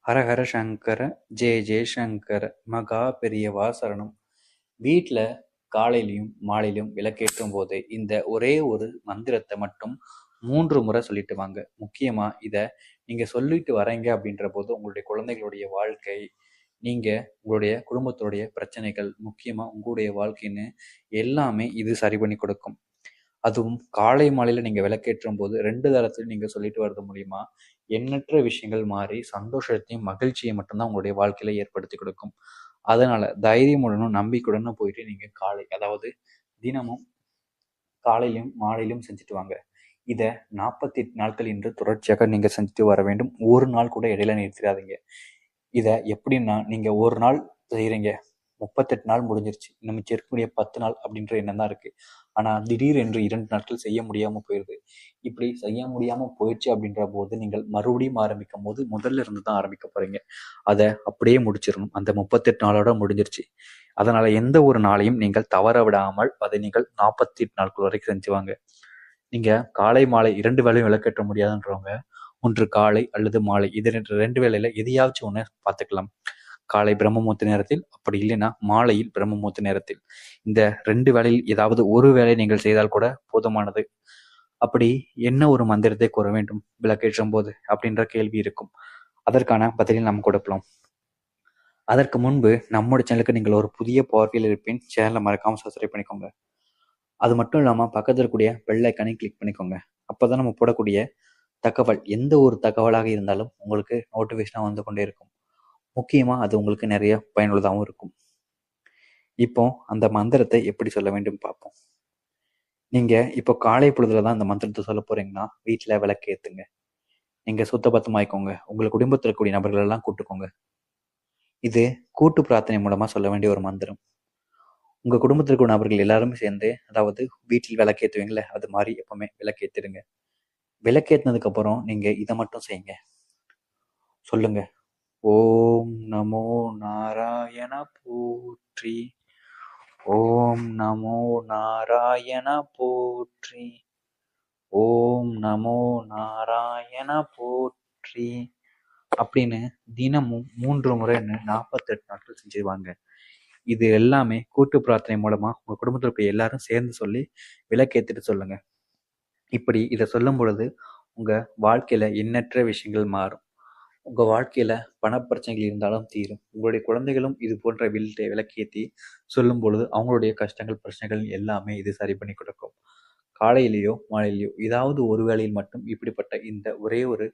ஹரஹர சங்கர, ஜெய ஜெயசங்கர, மகா பெரியவா சரணம். வீட்டில் காலையிலையும் மாலையிலும் விளக்கேற்றும் போது இந்த ஒரே ஒரு மந்திரத்தை மட்டும் 3 முறை சொல்லிட்டு வாங்க. முக்கியமா இதை நீங்க சொல்லிட்டு வரீங்க அப்படின்ற போது உங்களுடைய குழந்தைகளுடைய வாழ்க்கை, நீங்க உங்களுடைய குடும்பத்துடைய பிரச்சனைகள், முக்கியமா உங்களுடைய வாழ்க்கைன்னு எல்லாமே இது சரி பண்ணி கொடுக்கும். அதுவும் காலை மாலையில நீங்க விளக்கேற்றும் போது 2 தரத்திலும் நீங்க சொல்லிட்டு வர்றது மூலியமா எண்ணற்ற விஷயங்கள் மாறி சந்தோஷத்தையும் மகிழ்ச்சியை மட்டும்தான் உங்களுடைய வாழ்க்கையில ஏற்படுத்தி கொடுக்கும். அதனால தைரியமுடனும் நம்பிக்கையுடனும் போயிட்டு நீங்க அதாவது தினமும் காலையிலும் மாலையிலும் செஞ்சுட்டு வாங்க. இதை 48 நாட்கள் என்று தொடர்ச்சியாக நீங்க செஞ்சுட்டு வர வேண்டும். ஒரு நாள் கூட இடையில நிறுத்திடாதீங்க. இதை எப்படின்னா, நீங்க ஒரு நாள் செய்கிறீங்க, 38 நாள் முடிஞ்சிருச்சு, நம்ம இருக்கக்கூடிய 10 நாள் அப்படின்ற எண்ணம் தான் இருக்கு. ஆனா திடீர் என்று 2 நாட்கள் செய்ய முடியாம போயிடுது. இப்படி செய்ய முடியாம போயிடுச்சு அப்படின்ற போது நீங்கள் மறுபடியும் ஆரம்பிக்கும் போது முதல்ல இருந்து தான் ஆரம்பிக்க போறீங்க. அதை அப்படியே முடிச்சிடணும். அந்த 38 நாளோட முடிஞ்சிருச்சு. அதனால எந்த ஒரு நாளையும் நீங்கள் தவற விடாமல் அதை நீங்கள் 48 நாட்கள் வரைக்கும் செஞ்சுவாங்க. நீங்க காலை மாலை 2 வேளையும் விளக்கேற்ற முடியாதுன்றவங்க ஒன்று காலை அல்லது மாலை, இது 2 வேளையில எதையாச்சும் ஒன்று பார்த்துக்கலாம். காலை பிரம்மமுகூர்த்த நேரத்தில், அப்படி இல்லைன்னா மாலையில் பிரம்மமுகூர்த்த நேரத்தில். இந்த 2 வேளையில் ஏதாவது ஒரு வேளை நீங்கள் செய்தால் கூட போதுமானது. அப்படி என்ன ஒரு மந்திரத்தை கூற வேண்டும் விளக்கேற்றும் போது அப்படின்ற கேள்வி இருக்கும். அதற்கான பதிலில் நாம் கொடுக்கலாம். அதற்கு முன்பு நம்முடைய சேனலுக்கு நீங்கள் ஒரு புதிய பார்வையில் இருப்பேன், சேனலை மறக்காம சப்ஸ்கிரைப் பண்ணிக்கோங்க. அது மட்டும் இல்லாமல் பக்கத்தில் இருக்கக்கூடிய பெல் ஐக்கானை கிளிக் பண்ணிக்கோங்க. அப்போதான் நம்ம போடக்கூடிய தகவல், எந்த ஒரு தகவலாக இருந்தாலும் உங்களுக்கு நோட்டிஃபிகேஷனாக வந்து கொண்டே இருக்கும். முக்கியமாக அது உங்களுக்கு நிறைய பயனுள்ளதாகவும் இருக்கும். இப்போ அந்த மந்திரத்தை எப்படி சொல்ல வேண்டும் பார்ப்போம். நீங்க இப்போ காலை பொழுதுல தான் அந்த மந்திரத்தை சொல்ல போறீங்கன்னா வீட்டில் விளக்கு ஏத்துங்க. நீங்க சுத்தபத்தமாயிக்கோங்க. உங்கள் குடும்பத்தில் இருக்கக்கூடிய நபர்கள் எல்லாம் கூட்டுக்கோங்க. இது கூட்டு பிரார்த்தனை மூலமா சொல்ல வேண்டிய ஒரு மந்திரம். உங்க குடும்பத்தில் இருக்கிற நபர்கள் எல்லாருமே சேர்ந்து, அதாவது வீட்டில் விளக்கேற்றுவீங்களே, அது மாதிரி எப்பவுமே விளக்கேற்றிடுங்க. விளக்கேற்றினதுக்கு அப்புறம் நீங்க இதை மட்டும் செய்யுங்க. சொல்லுங்க, ஓம் நமோ நாராயண போற்றி, ஓம் நமோ நாராயண போற்றி, ஓம் நமோ நாராயண போற்றி அப்படின்னு தினமும் 3 முறைன்னு 48 நாட்கள் செஞ்சுருவாங்க. இது எல்லாமே கூட்டு பிரார்த்தனை மூலமா உங்க குடும்பத்தில் இருக்க எல்லாரும் சேர்ந்து சொல்லி விளக்கேற்றிட்டு சொல்லுங்க. இப்படி இதை சொல்லும் பொழுது உங்க வாழ்க்கையில எண்ணற்ற விஷயங்கள் மாறும். உங்க வாழ்க்கையில பணப்பிரச்சனைகள் இருந்தாலும் தீரும். உங்களுடைய குழந்தைகளும் இது போன்ற விளக்கேற்றி சொல்லும் பொழுது அவங்களுடைய கஷ்டங்கள் பிரச்சனைகள் எல்லாமே இது சரி பண்ணி கொடுக்கும். காலையிலேயோ மாலையிலேயோ ஏதாவது ஒரு வேளையில் மட்டும் இப்படிப்பட்ட இந்த ஒரே ஒரு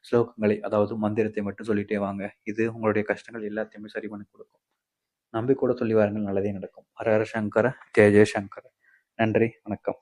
ஸ்லோகங்களை, அதாவது மந்திரத்தை மட்டும் சொல்லிட்டே வாங்க. இது உங்களுடைய கஷ்டங்கள் எல்லாத்தையுமே சரி பண்ணி கொடுக்கும். நம்பிக்கையோட சொல்லி வாருங்கள், நல்லதே நடக்கும். ஹர ஹர சங்கர, ஜெய ஜெய சங்கர. நன்றி, வணக்கம்.